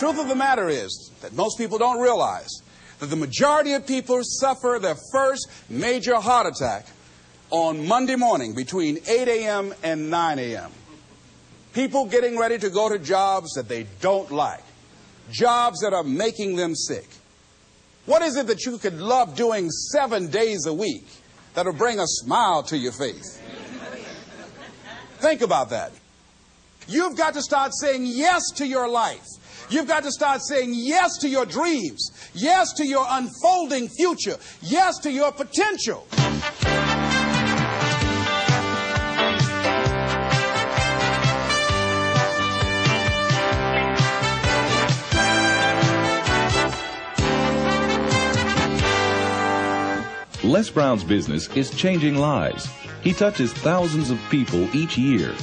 truth of the matter is that most people don't realize that the majority of people suffer their first major heart attack on Monday morning between 8 a.m. and 9 a.m. People getting ready to go to jobs that they don't like, jobs that are making them sick. What is it that you could love doing 7 days a week that'll bring a smile to your face? Think about that. You've got to start saying yes to your life. You've got to start saying yes to your dreams, yes to your unfolding future, yes to your potential. Les Brown's business is changing lives. He touches thousands of people each year.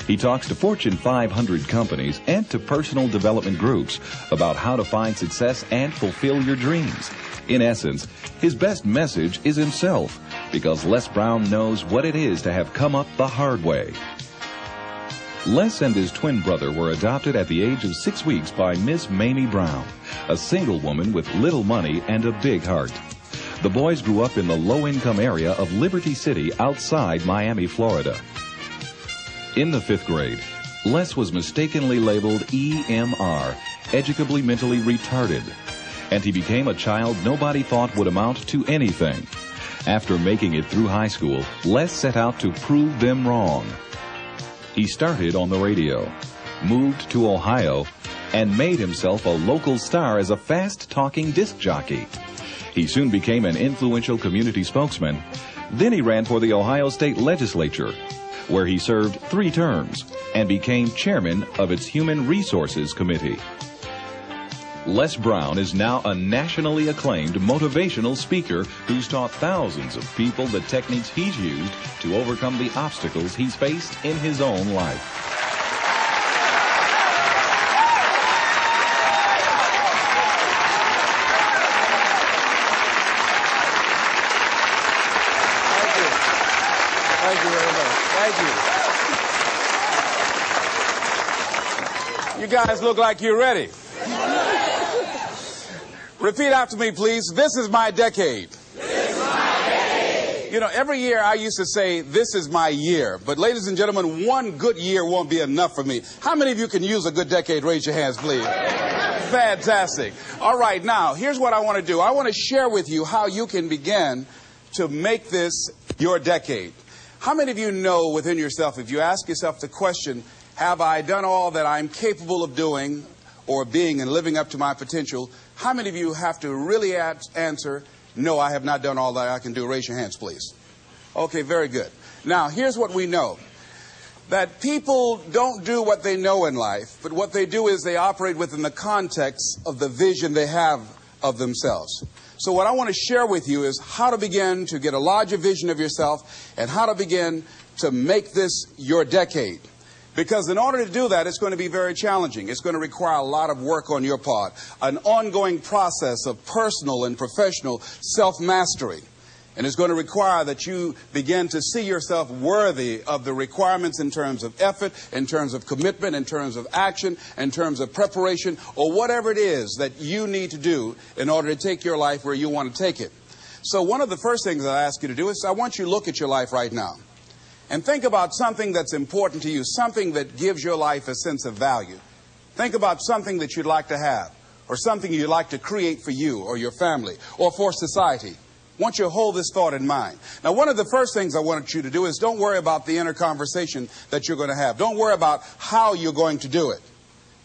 He talks to Fortune 500 companies and to personal development groups about how to find success and fulfill your dreams. In essence, his best message is himself, because Les Brown knows what it is to have come up the hard way. Les and his twin brother were adopted at the age of 6 weeks by Miss Mamie Brown, a single woman with little money and a big heart. The boys grew up in the low-income area of Liberty City outside Miami, Florida. In the 5th grade, Les was mistakenly labeled EMR, educably mentally retarded, and he became a child nobody thought would amount to anything. After making it through high school, Les set out to prove them wrong. He started on the radio, moved to Ohio, and made himself a local star as a fast-talking disc jockey. He soon became an influential community spokesman. Then he ran for the Ohio State Legislature, where he served 3 terms and became chairman of its Human Resources Committee. Les Brown is now a nationally acclaimed motivational speaker who's taught thousands of people the techniques he's used to overcome the obstacles he's faced in his own life. Thank you very much. Thank you. You guys look like you're ready. Repeat after me, please. This is my decade. This is my decade. You know, every year I used to say, this is my year. But ladies and gentlemen, one good year won't be enough for me. How many of you can use a good decade? Raise your hands, please. Fantastic. All right, now, here's what I want to do. I want to share with you how you can begin to make this your decade. How many of you know within yourself, if you ask yourself the question, have I done all that I'm capable of doing or being and living up to my potential? How many of you have to really answer, no, I have not done all that I can do? Raise your hands, please. Okay, very good. Now, here's what we know. That people don't do what they know in life, but what they do is they operate within the context of the vision they have of themselves. So what I want to share with you is how to begin to get a larger vision of yourself and how to begin to make this your decade. Because in order to do that, it's going to be very challenging. It's going to require a lot of work on your part, an ongoing process of personal and professional self-mastery. And it's going to require that you begin to see yourself worthy of the requirements in terms of effort, in terms of commitment, in terms of action, in terms of preparation, or whatever it is that you need to do in order to take your life where you want to take it. So one of the first things I ask you to do is I want you to look at your life right now and think about something that's important to you, something that gives your life a sense of value. Think about something that you'd like to have, or something you'd like to create for you or your family or for society. I want you to hold this thought in mind. Now, one of the first things I want you to do is don't worry about the inner conversation that you're going to have. Don't worry about how you're going to do it.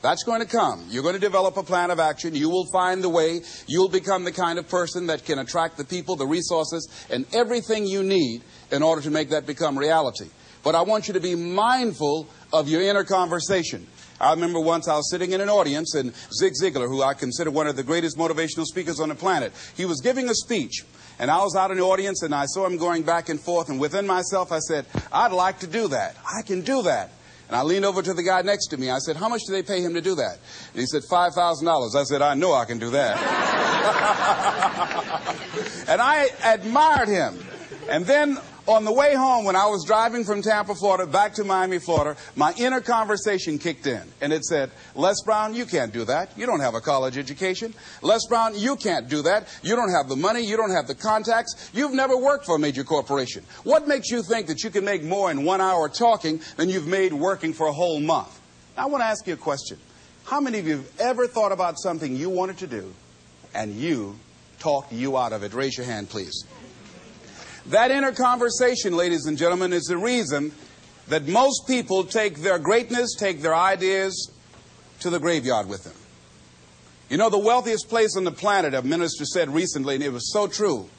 That's going to come. You're going to develop a plan of action. You will find the way. You'll become the kind of person that can attract the people, the resources, and everything you need in order to make that become reality. But I want you to be mindful of your inner conversation. I remember once I was sitting in an audience, and Zig Ziglar, who I consider one of the greatest motivational speakers on the planet, he was giving a speech. And I was out in the audience, and I saw him going back and forth. And within myself, I said, I'd like to do that. I can do that. And I leaned over to the guy next to me. I said, how much do they pay him to do that? And he said, $5,000. I said, I know I can do that. And I admired him. And then On the way home, when I was driving from Tampa, Florida, back to Miami, Florida, my inner conversation kicked in. And it said, Les Brown, you can't do that. You don't have a college education. Les Brown, you can't do that. You don't have the money. You don't have the contacts. You've never worked for a major corporation. What makes you think that you can make more in 1 hour talking than you've made working for a whole month? Now, I want to ask you a question. How many of you have ever thought about something you wanted to do and you talked you out of it? Raise your hand, please. That inner conversation, ladies and gentlemen, is the reason that most people take their greatness, take their ideas to the graveyard with them. You know, the wealthiest place on the planet, a minister said recently, and it was so true,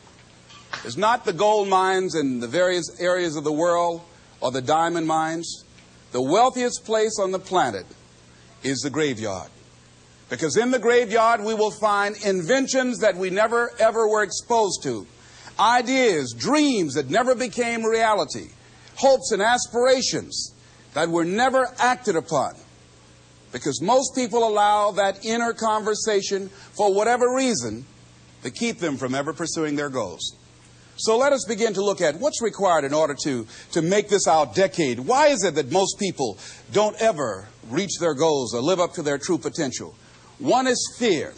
is not the gold mines in the various areas of the world or the diamond mines. The wealthiest place on the planet is the graveyard. Because in the graveyard we will find inventions that we never ever were exposed to. Ideas, dreams that never became reality, hopes and aspirations that were never acted upon. Because most people allow that inner conversation, for whatever reason, to keep them from ever pursuing their goals. So let us begin to look at what's required in order to make this our decade. Why is it that most people don't ever reach their goals or live up to their true potential? One is fear.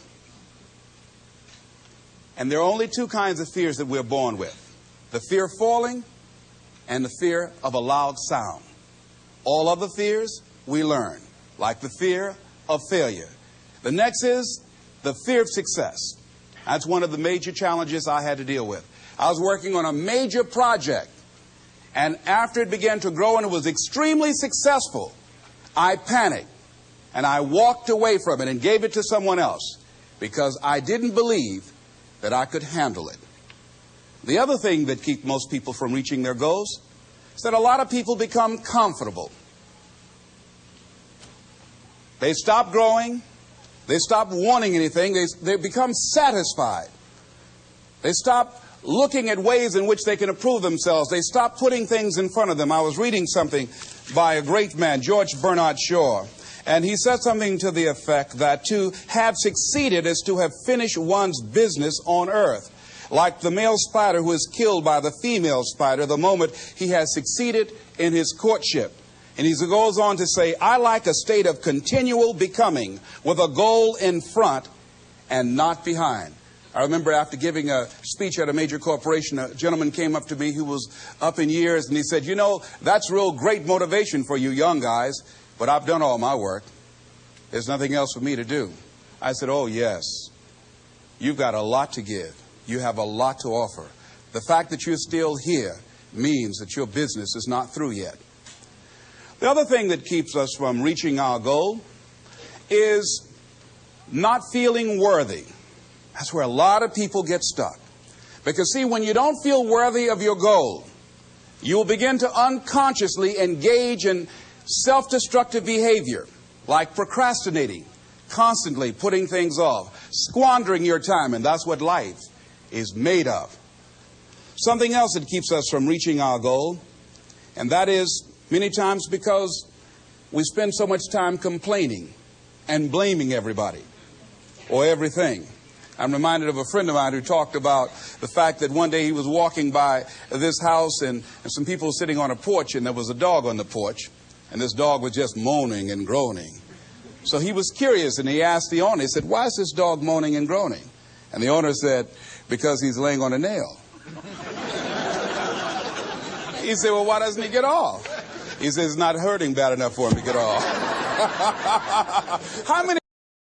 And there are only two kinds of fears that we're born with. The fear of falling and the fear of a loud sound. All other fears we learn, like the fear of failure. The next is the fear of success. That's one of the major challenges I had to deal with. I was working on a major project, and after it began to grow and it was extremely successful, I panicked and I walked away from it and gave it to someone else because I didn't believe that I could handle it. The other thing that keeps most people from reaching their goals is that a lot of people become comfortable. They stop growing. They stop wanting anything. They become satisfied. They stop looking at ways in which they can improve themselves. They stop putting things in front of them. I was reading something by a great man, George Bernard Shaw, and he said something to the effect that to have succeeded is to have finished one's business on earth. Like the male spider who is killed by the female spider the moment he has succeeded in his courtship. And he goes on to say, I like a state of continual becoming with a goal in front and not behind. I remember after giving a speech at a major corporation, a gentleman came up to me who was up in years, and he said, you know, that's real great motivation for you young guys, but I've done all my work. There's nothing else for me to do. I said, oh, yes. You've got a lot to give. You have a lot to offer. The fact that you're still here means that your business is not through yet. The other thing that keeps us from reaching our goal is not feeling worthy. That's where a lot of people get stuck. Because, see, when you don't feel worthy of your goal, you will begin to unconsciously engage in self-destructive behavior, like procrastinating, constantly putting things off, squandering your time, and that's what life is made of. Something else that keeps us from reaching our goal, and that is many times because we spend so much time complaining and blaming everybody or everything. I'm reminded of a friend of mine who talked about the fact that one day he was walking by this house and some people were sitting on a porch, and there was a dog on the porch, and this dog was just moaning and groaning. So he was curious, and he asked the owner, he said, why is this dog moaning and groaning? And the owner said, because he's laying on a nail. He said, well, why doesn't he get off? He says, it's not hurting bad enough for him to get off. How many